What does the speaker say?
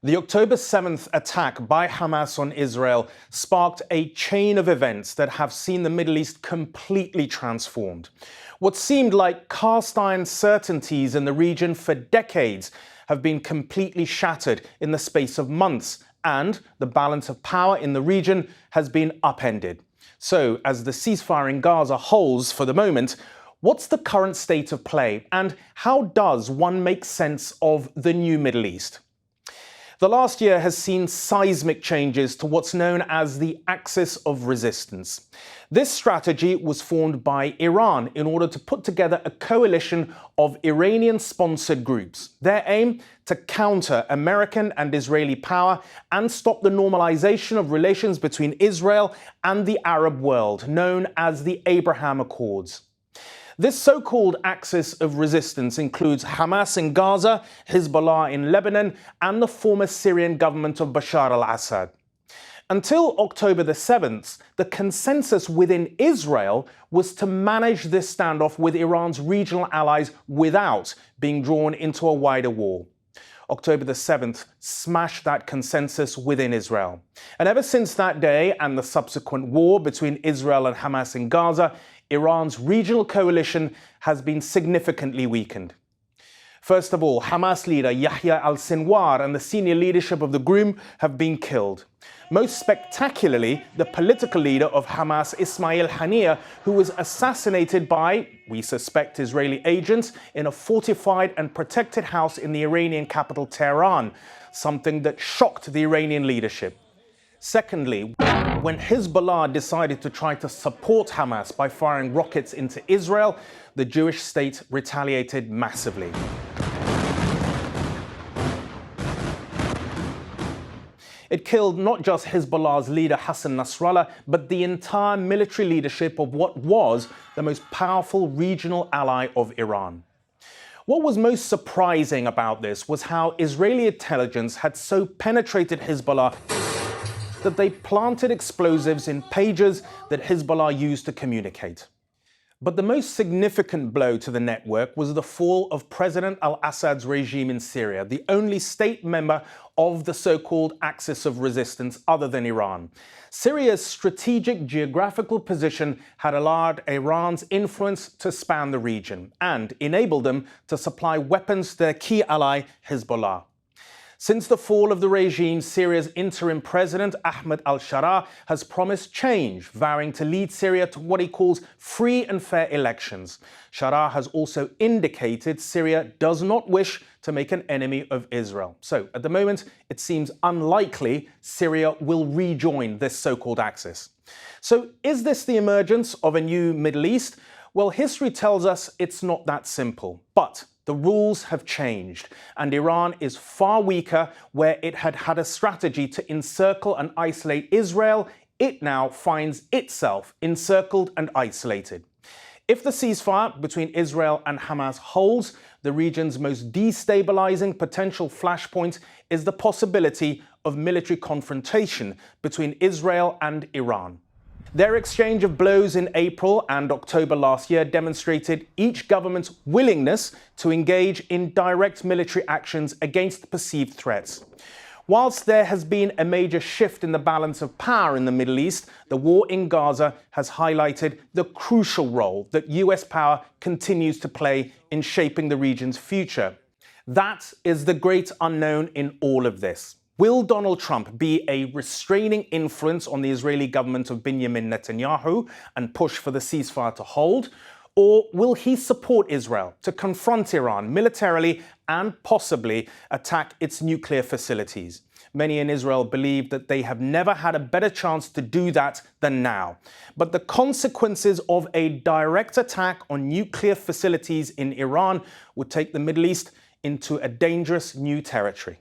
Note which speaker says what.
Speaker 1: The October 7th attack by Hamas on Israel sparked a chain of events that have seen the Middle East completely transformed. What seemed like cast-iron certainties in the region for decades have been completely shattered in the space of months, and the balance of power in the region has been upended. So, as the ceasefire in Gaza holds for the moment, what's the current state of play, and how does one make sense of the new Middle East? The last year has seen seismic changes to what's known as the axis of resistance. This strategy was formed by Iran in order to put together a coalition of Iranian-sponsored groups. Their aim to counter American and Israeli power and stop the normalization of relations between Israel and the Arab world, known as the Abraham Accords. This so-called axis of resistance includes Hamas in Gaza, Hezbollah in Lebanon, and the former Syrian government of Bashar al-Assad. Until October the 7th, the consensus within Israel was to manage this standoff with Iran's regional allies without being drawn into a wider war. October the 7th smashed that consensus within Israel. And ever since that day and the subsequent war between Israel and Hamas in Gaza, Iran's regional coalition has been significantly weakened. First of all, Hamas leader Yahya al-Sinwar and the senior leadership of the group have been killed. Most spectacularly, the political leader of Hamas, Ismail Haniyeh, who was assassinated by, we suspect, Israeli agents in a fortified and protected house in the Iranian capital Tehran, something that shocked the Iranian leadership. Secondly, when Hezbollah decided to try to support Hamas by firing rockets into Israel, the Jewish state retaliated massively. It killed not just Hezbollah's leader Hassan Nasrallah, but the entire military leadership of what was the most powerful regional ally of Iran. What was most surprising about this was how Israeli intelligence had so penetrated Hezbollah that they planted explosives in pages that Hezbollah used to communicate. But the most significant blow to the network was the fall of President al-Assad's regime in Syria, the only state member of the so-called axis of resistance other than Iran. Syria's strategic geographical position had allowed Iran's influence to span the region and enabled them to supply weapons to their key ally, Hezbollah. Since the fall of the regime, Syria's interim president, Ahmed al-Sharaa, has promised change, vowing to lead Syria to what he calls free and fair elections. Sharaa has also indicated Syria does not wish to make an enemy of Israel. So, at the moment, it seems unlikely Syria will rejoin this so-called axis. So, is this the emergence of a new Middle East? Well, history tells us it's not that simple. But the rules have changed, and Iran is far weaker. Where it had had a strategy to encircle and isolate Israel, it now finds itself encircled and isolated. If the ceasefire between Israel and Hamas holds, the region's most destabilizing potential flashpoint is the possibility of military confrontation between Israel and Iran. Their exchange of blows in April and October last year demonstrated each government's willingness to engage in direct military actions against perceived threats. Whilst there has been a major shift in the balance of power in the Middle East, the war in Gaza has highlighted the crucial role that US power continues to play in shaping the region's future. That is the great unknown in all of this. Will Donald Trump be a restraining influence on the Israeli government of Benjamin Netanyahu and push for the ceasefire to hold? Or will he support Israel to confront Iran militarily and possibly attack its nuclear facilities? Many in Israel believe that they have never had a better chance to do that than now. But the consequences of a direct attack on nuclear facilities in Iran would take the Middle East into a dangerous new territory.